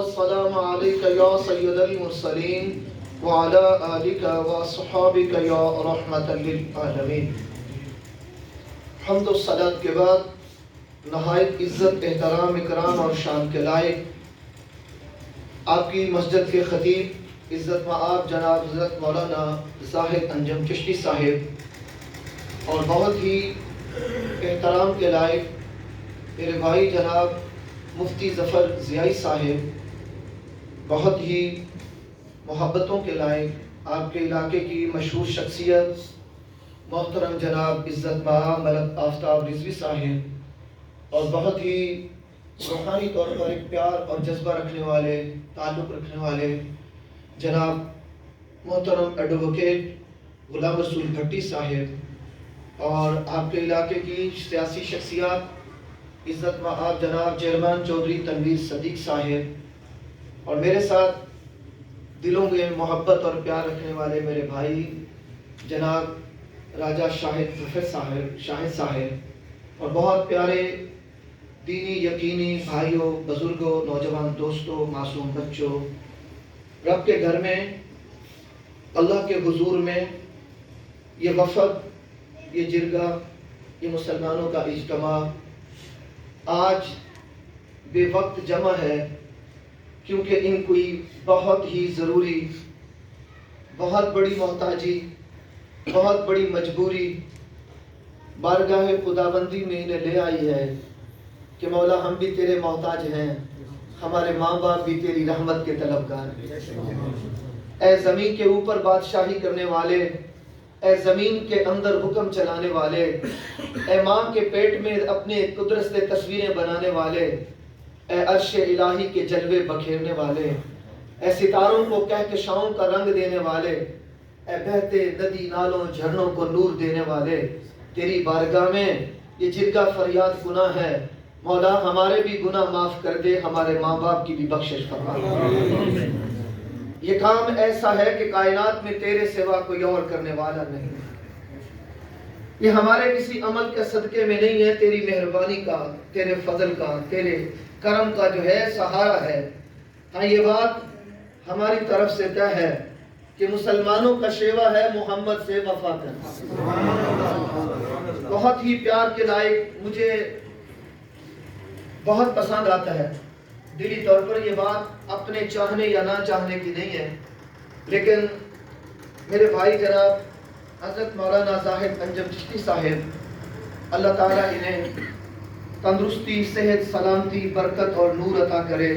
والسلام عليك يا سيد المرسلين وعلى آلك وصحابك يا رحمة للعالمين۔ حمد و صلات کے بعد نہایت عزت، احترام، اکرام اور شان کے لائق آپ کی مسجد کے خطیب عزت مآب جناب حضرت مولانا زاہد انجم چشتی صاحب، اور بہت ہی احترام کے لائق میرے بھائی جناب مفتی ظفر ضیائی صاحب، بہت ہی محبتوں کے لائق آپ کے علاقے کی مشہور شخصیت محترم جناب عزت مآب ملک آفتاب رضوی صاحب، اور بہت ہی روحانی طور پر ایک پیار اور جذبہ رکھنے والے، تعلق رکھنے والے جناب محترم ایڈوکیٹ غلام رسول بھٹی صاحب، اور آپ کے علاقے کی سیاسی شخصیات عزت مآب جناب چیئرمین چودھری تنویر صدیق صاحب، اور میرے ساتھ دلوں میں محبت اور پیار رکھنے والے میرے بھائی جناب راجہ شاہد صاحب، اور بہت پیارے دینی یقینی بھائیوں، بزرگوں، نوجوان دوستوں، معصوم بچوں، رب کے گھر میں اللہ کے حضور میں یہ وفد، یہ جرگہ، یہ مسلمانوں کا اجتماع آج بے وقت جمع ہے، کیونکہ ان کوئی بہت ہی ضروری، بہت بڑی محتاجی، بہت بڑی مجبوری بارگاہ خداوندی میں انہیں لے آئی ہے کہ مولا ہم بھی تیرے محتاج ہیں، ہمارے ماں باپ بھی تیری رحمت کے طلبگار ہیں۔ اے زمین کے اوپر بادشاہی کرنے والے، اے زمین کے اندر حکم چلانے والے، اے ماں کے پیٹ میں اپنے قدرت سے تصویریں بنانے والے، اے عرش الہی کے جلوے بکھیرنے والے، اے ستاروں کو کہکشاؤں کا رنگ دینے والے، اے بہتے ندی نالوں جھرنوں کو نور دینے والے، تیری بارگاہ میں یہ جرگہ فریاد گناہ ہے، مولا ہمارے بھی گناہ معاف کر دے، ہمارے ماں باپ کی بھی بخشش فرما۔ یہ کام ایسا ہے کہ کائنات میں تیرے سوا کوئی اور کرنے والا نہیں، یہ ہمارے کسی عمل کے صدقے میں نہیں ہے، تیری مہربانی کا، تیرے فضل کا، تیرے کرم کا جو ہے سہارا ہے۔ ہاں یہ بات ہماری طرف سے طے ہے کہ مسلمانوں کا شیوا ہے محمد سے وفا کرنا۔ بہت ہی پیار کے لائق، مجھے بہت پسند آتا ہے دلی طور پر، یہ بات اپنے چاہنے یا نہ چاہنے کی نہیں ہے، لیکن میرے بھائی جناب حضرت مولانا زاہد انجم چشتی صاحب، اللہ تعالیٰ انہیں تندرستی، صحت، سلامتی، برکت اور نور عطا کرے۔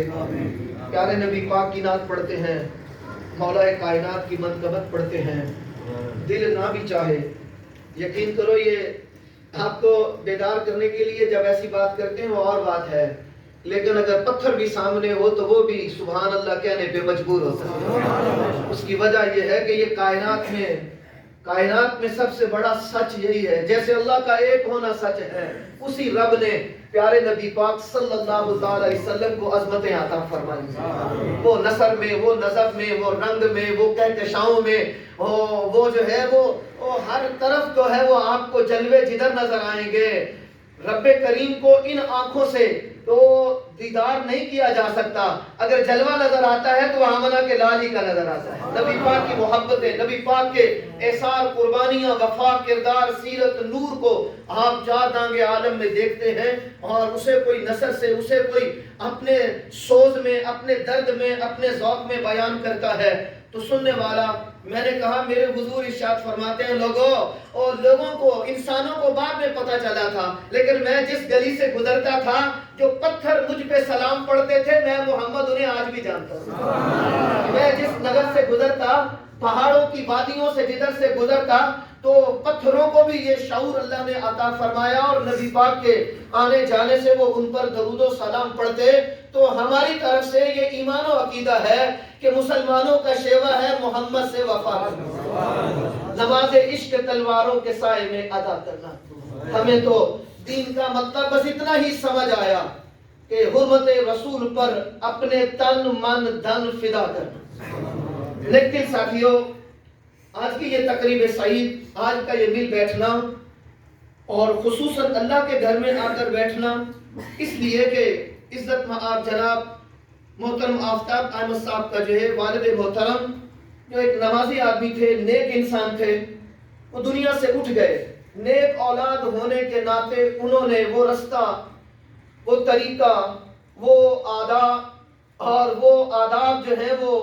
پیارے نبی پاک کی نعت پڑھتے ہیں، مولا کائنات کی منقبت پڑھتے ہیں، دل نہ بھی چاہے، یقین کرو یہ آپ کو بیدار کرنے کے لیے جب ایسی بات کرتے ہیں وہ اور بات ہے، لیکن اگر پتھر بھی سامنے ہو تو وہ بھی سبحان اللہ کہنے پہ مجبور ہوتا ہے۔ اس کی وجہ یہ ہے کہ یہ کائنات میں سب سے بڑا سچ یہی ہے، جیسے اللہ کا ایک ہونا سچ ہے، اسی رب نے پیارے نبی پاک صلی اللہ علیہ وسلم کو عظمتیں عطا فرمائی، وہ نثر میں، وہ نظم میں، وہ رنگ میں، وہ کہکشاؤں میں، وہ جو ہے وہ ہر طرف تو ہے وہ آپ کو جلوے جدھر نظر آئیں گے۔ رب کریم کو ان آنکھوں سے تو دیدار نہیں کیا جا سکتا، اگر جلوہ نظر آتا ہے تو آمنہ کے لال ہی کا نظر آتا ہے۔ نبی پاک کی محبتیں، نبی پاک کے احسار، قربانیاں، وفا، کردار، سیرت، نور کو آپ چار دانگے عالم میں دیکھتے ہیں، اور اسے کوئی نثر سے، اسے کوئی اپنے سوز میں، اپنے درد میں، اپنے ذوق میں بیان کرتا ہے تو سننے والا، میں نے کہا میرے حضور ارشاد فرماتے ہیں لوگوں کو، انسانوں کو بعد میں پتہ چلا تھا، لیکن میں جس گلی سے گزرتا تھا جو پتھر مجھ پہ سلام پڑھتے تھے، میں محمد انہیں آج بھی جانتا ہوں۔ میں جس نگر سے گزرتا، پہاڑوں کی وادیوں سے جدھر سے گزرتا، تو پتھروں کو بھی یہ شعور اللہ نے عطا فرمایا، اور نبی پاک کے آنے جانے سے وہ ان پر درود و سلام پڑھتے۔ تو ہماری طرف سے یہ ایمان و عقیدہ ہے کہ مسلمانوں کا شیوا ہے محمد سے وفا کرنا، نماز عشق تلواروں کے سائے میں ادا کرنا۔ ہمیں تو دین کا مطلب بس اتنا ہی سمجھ آیا کہ حرمت رسول پر اپنے تن من دھن فدا کرنا۔ لیکن ساتھیوں، آج کی یہ تقریب سعید، آج کا یہ مل بیٹھنا، اور خصوصاً اللہ کے گھر میں آ کر بیٹھنا، اس لیے کہ عزت مآب جناب محترم آفتاب احمد صاحب کا جو ہے والد محترم، جو ایک نمازی آدمی تھے، نیک انسان تھے، وہ دنیا سے اٹھ گئے۔ نیک اولاد ہونے کے ناطے انہوں نے وہ رستہ، وہ طریقہ، وہ اور وہ آداب جو ہیں وہ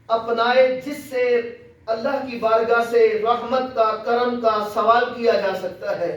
اپنائے جس سے اللہ کی بارگاہ سے رحمت کا، کرم کا سوال کیا جا سکتا ہے،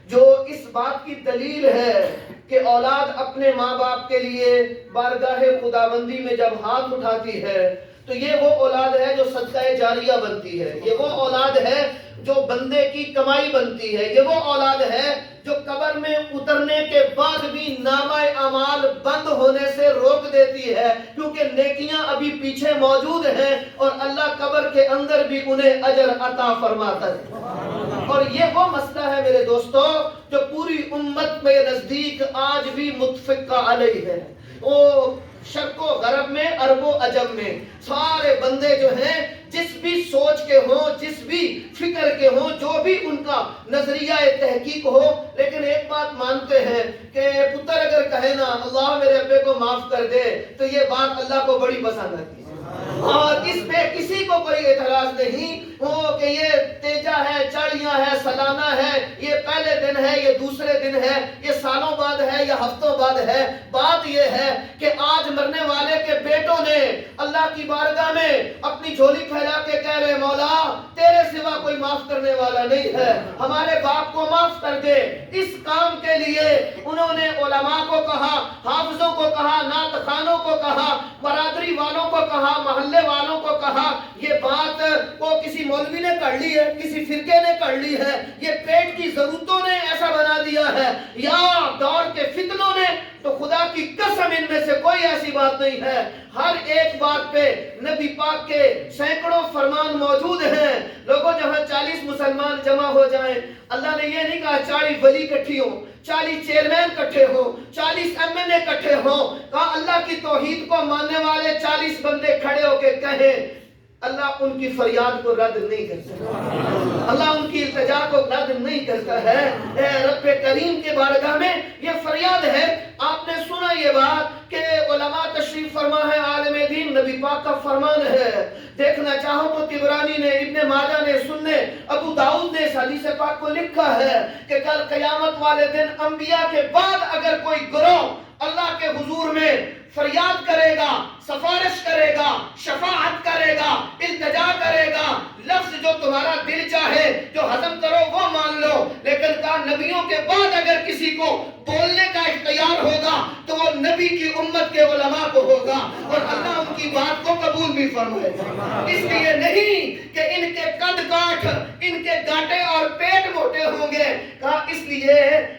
جو اس بات کی دلیل ہے کہ اولاد اپنے ماں باپ کے لیے بارگاہ خداوندی میں جب ہاتھ اٹھاتی ہے تو یہ وہ اولاد ہے جو صدقہ جاریہ بنتی ہے، یہ وہ اولاد ہے جو بندے کی کمائی بنتی ہے، یہ وہ اولاد ہے جو قبر میں اترنے کے بعد بھی نامہ اعمال بند ہونے سے روک دیتی ہے، کیونکہ نیکیاں ابھی پیچھے موجود ہیں اور اللہ قبر کے اندر بھی انہیں اجر عطا فرماتا ہے۔ اور یہ وہ مسئلہ ہے میرے دوستو جو پوری امت میں نزدیک آج بھی متفقہ علیہ ہے۔ وہ شرق و غرب میں، عرب و عجم میں سارے بندے جو ہیں جس بھی سوچ کے ہوں، جس بھی فکر کے ہوں، جو بھی ان کا نظریہ تحقیق ہو، لیکن ایک بات مانتے ہیں کہ پتر اگر کہے نا اللہ میرے ابے کو معاف کر دے تو یہ بات اللہ کو بڑی پسند آتی ہے، اور اس پہ کسی کو کوئی اعتراض نہیں ہو کہ یہ تیجا ہے، چاڑیاں ہے، سالانہ ہے، یہ پہلے دن ہے، یہ دوسرے دن ہے، یہ سالوں بعد ہے یا ہفتوں بعد ہے۔ بات یہ ہے کہ آج مرنے والے کے بیٹوں نے اللہ کی بارگاہ میں اپنی جھولی پھیلا کے کہہ رہے مولا تیرے سوا کوئی معاف کرنے والا نہیں ہے، ہمارے باپ کو معاف کر دے۔ اس کام کے لیے انہوں نے علماء کو کہا، حافظوں کو کہا، نعت خوانوں کو کہا، برادری والوں کو کہا، محلے والوں کو کہا۔ یہ بات کو کسی مولوی نے کر لی ہے، کسی فرقے نے کر لی ہے، یہ پیٹ کی ضرورتوں نے ایسا بنا دیا ہے یا دور کے فتنوں نے، تو خدا کی قسم ان میں سے کوئی ایسی بات نہیں ہے۔ ہر ایک بات پہ نبی پاک کے سینکڑوں فرمان موجود ہیں۔ لوگوں جہاں 40 مسلمان جمع ہو جائیں، اللہ نے یہ نہیں کہا 40 ولی اکٹھی ہوں، 40 چیئرمین اکٹھے ہوں، 40 ایم این اے اکٹھے ہوں، کہا اللہ کی توحید کو ماننے والے 40 بندے کھڑے ہو کے کہیں، اللہ ان کی فریاد کو رد نہیں کرتا، اللہ ان کی التجا کو رد نہیں کرتا ہے۔ اے رب کریم کے بارگاہ میں یہ فریاد ہے۔ آپ نے سنا یہ بات کہ علماء تشریف فرما ہے، عالم دین نبی پاک کا فرمان ہے، دیکھنا چاہو تو طبرانی نے، ابن ماجہ نے، سننے ابو داؤد نے اس حدیث پاک کو لکھا ہے کہ کل قیامت والے دن انبیاء کے بعد اگر کوئی گروہ اللہ کے حضور میں فریاد کرے گا، سفارش کرے گا، شفاعت کرے گا، التجا کرے گا، لفظ جو تمہارا دل چاہے جو ہضم کرو وہ مان لو، لیکن کہا نبیوں کے بعد اگر کسی کو بولنے کا اختیار ہوگا تو وہ نبی کی امت کے علماء کو ہوگا، اور اللہ ان کی بات کو قبول بھی فرمائے گا۔ اس لیے نہیں کہ ان کے قد کاٹھ، ان کے گاٹے اور پیٹ موٹے ہوں گے، کہا اس لیے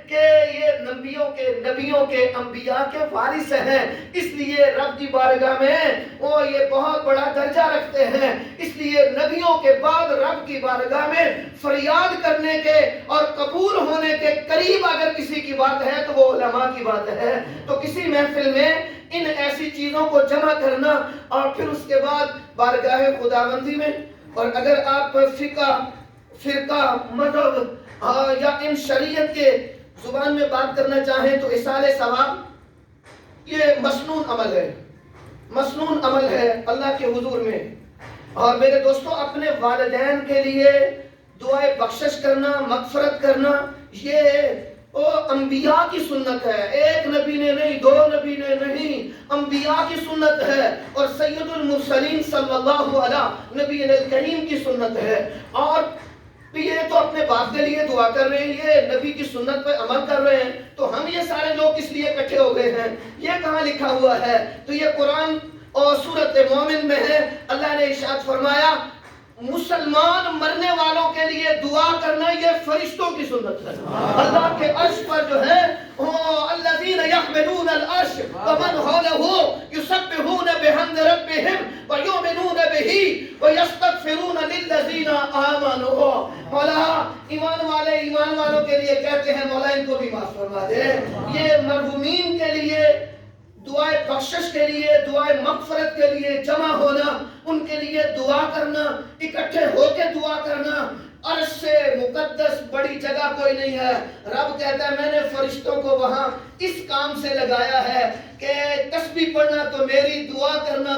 کہ یہ نبیوں کے انبیاء کے وارث ہیں، اس لیے رب کی بارگاہ میں وہ یہ بہت بڑا درجہ رکھتے ہیں۔ اس لیے نبیوں کے بعد رب کی بارگاہ میں فریاد کرنے کے اور قبول ہونے کے قریب اگر کسی کی بات ہے تو وہ علماء کی بات ہے۔ تو کسی محفل میں ان ایسی چیزوں کو جمع کرنا اور پھر اس کے بعد بارگاہ خداوندی میں، اور اگر آپ فرقہ مذہب یا ان شریعت کے زبان میں بات کرنا چاہیں تو اصال ثواب یہ مسنون عمل ہے، مسنون عمل ہے اللہ کے حضور میں۔ اور میرے دوستو اپنے والدین کے لیے دعائے بخشش کرنا، مغفرت کرنا، یہ انبیاء کی سنت ہے، ایک نبی نے نہیں، دو نبی نے نہیں، انبیاء کی سنت ہے، اور سید المرسلین صلی اللہ علیہ نبی کریم کی سنت ہے۔ اور یہ تو اپنے باپ کے لیے دعا کر رہے ہیں، یہ نبی کی سنت پہ عمل کر رہے ہیں، تو ہم یہ سارے لوگ اس لیے اکٹھے ہو گئے ہیں، یہ کہاں لکھا ہوا ہے؟ تو یہ قرآن اور سورۃ مومن میں ہے۔ اللہ نے ارشاد فرمایا مسلمان مرنے والوں کے لیے دعا کرنا یہ فرشتوں کی سنت ہے۔ اللہ کے عرش پر جو ہے الذین یحملون العرش ومن حولہ یسبحون بحمد ربہم ویؤمنون بہ ویستغفرون للذین آمنوا۔ مولا ایمان والوں کے لیے کہتے ہیں مولا ان کو بھی معاف فرما دے۔ یہ مرحومین کے لیے دعائے بخشش کے لیے، دعائے مغفرت کے لیے جمع ہونا، ان کے لیے دعا کرنا، اکٹھے ہو کے دعا کرنا، عرش سے مقدس بڑی جگہ کوئی نہیں ہے. رب کہتا ہے میں نے فرشتوں کو وہاں اس کام سے لگایا ہے کہ تسبیح پڑھنا تو میری، دعا کرنا